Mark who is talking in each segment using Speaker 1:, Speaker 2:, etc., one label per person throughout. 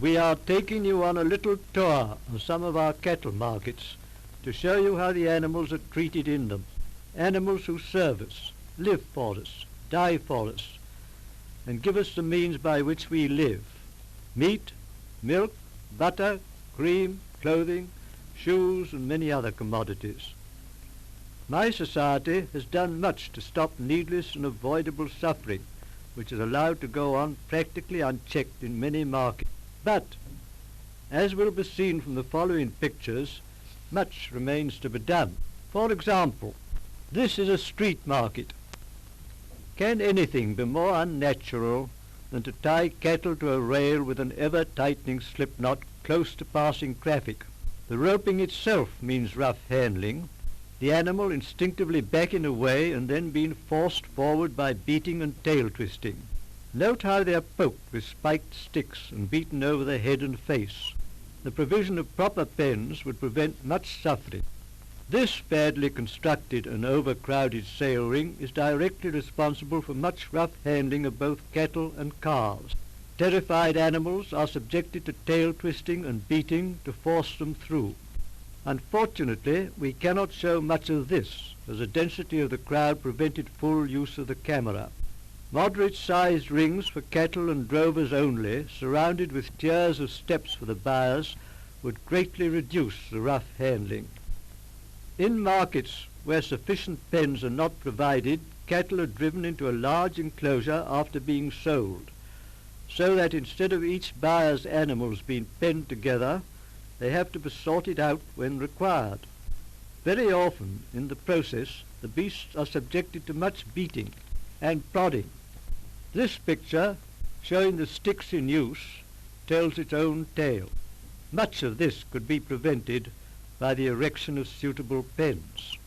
Speaker 1: We are taking you on a little tour of some of our cattle markets to show you how the animals are treated in them. Animals who serve us, live for us, die for us, and give us the means by which we live. Meat, milk, butter, cream, clothing, shoes, and many other commodities. My society has done much to stop needless and avoidable suffering, which is allowed to go on practically unchecked in many markets. But, as will be seen from the following pictures, much remains to be done. For example, this is a street market. Can anything be more unnatural than to tie cattle to a rail with an ever-tightening slip knot close to passing traffic? The roping itself means rough handling, the animal instinctively backing away and then being forced forward by beating and tail twisting. Note how they are poked with spiked sticks and beaten over the head and face. The provision of proper pens would prevent much suffering. This badly constructed and overcrowded sale ring is directly responsible for much rough handling of both cattle and calves. Terrified animals are subjected to tail twisting and beating to force them through. Unfortunately, we cannot show much of this, as the density of the crowd prevented full use of the camera. Moderate-sized rings for cattle and drovers only, surrounded with tiers of steps for the buyers, would greatly reduce the rough handling. In markets where sufficient pens are not provided, cattle are driven into a large enclosure after being sold, so that instead of each buyer's animals being penned together, they have to be sorted out when required. Very often, in the process, the beasts are subjected to much beating and prodding. This picture, showing the sticks in use, tells its own tale. Much of this could be prevented by the erection of suitable pens.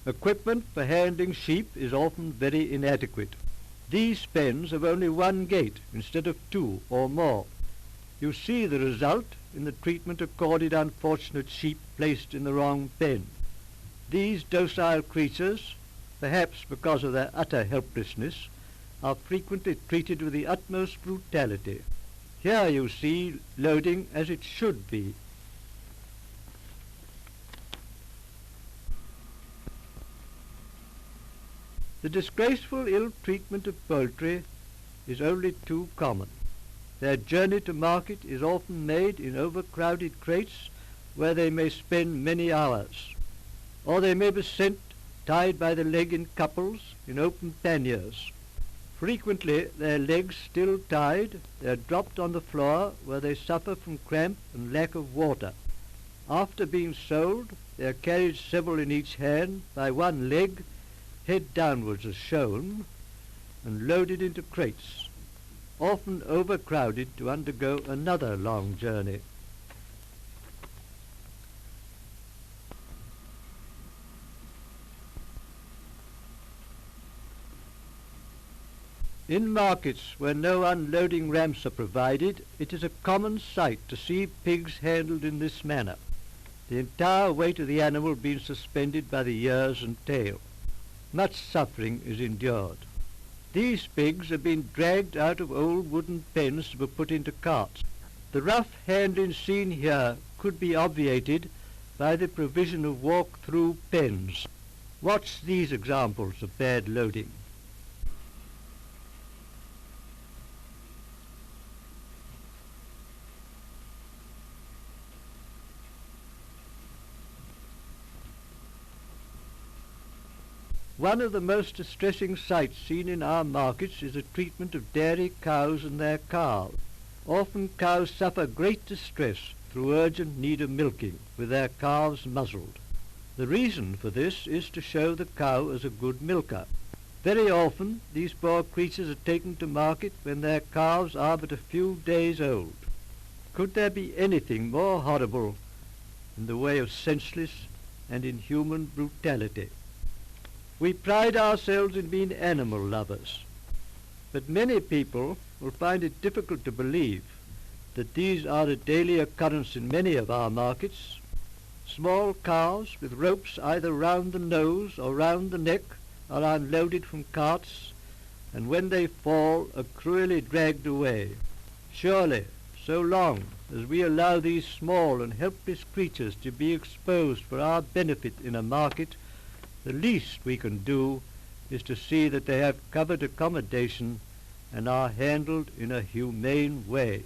Speaker 1: Equipment for handling sheep is often very inadequate. These pens have only one gate instead of two or more. You see the result in the treatment accorded unfortunate sheep placed in the wrong pen. These docile creatures, perhaps because of their utter helplessness, are frequently treated with the utmost brutality. Here you see loading as it should be. The disgraceful ill treatment of poultry is only too common. Their journey to market is often made in overcrowded crates where they may spend many hours, or they may be sent tied by the leg in couples in open panniers. Frequently, their legs still tied, they are dropped on the floor where they suffer from cramp and lack of water. After being sold, they are carried several in each hand by one leg, head downwards as shown, and loaded into crates, often overcrowded to undergo another long journey. In markets where no unloading ramps are provided, it is a common sight to see pigs handled in this manner, the entire weight of the animal being suspended by the ears and tail. Much suffering is endured. These pigs have been dragged out of old wooden pens to be put into carts. The rough handling seen here could be obviated by the provision of walk-through pens. Watch these examples of bad loading. One of the most distressing sights seen in our markets is the treatment of dairy cows and their calves. Often cows suffer great distress through urgent need of milking, with their calves muzzled. The reason for this is to show the cow as a good milker. Very often these poor creatures are taken to market when their calves are but a few days old. Could there be anything more horrible in the way of senseless and inhuman brutality? We pride ourselves in being animal lovers, but many people will find it difficult to believe that these are a daily occurrence in many of our markets. Small cows with ropes either round the nose or round the neck are unloaded from carts, and when they fall are cruelly dragged away. Surely So long as we allow these small and helpless creatures to be exposed for our benefit in a market, the least we can do is to see that they have covered accommodation and are handled in a humane way.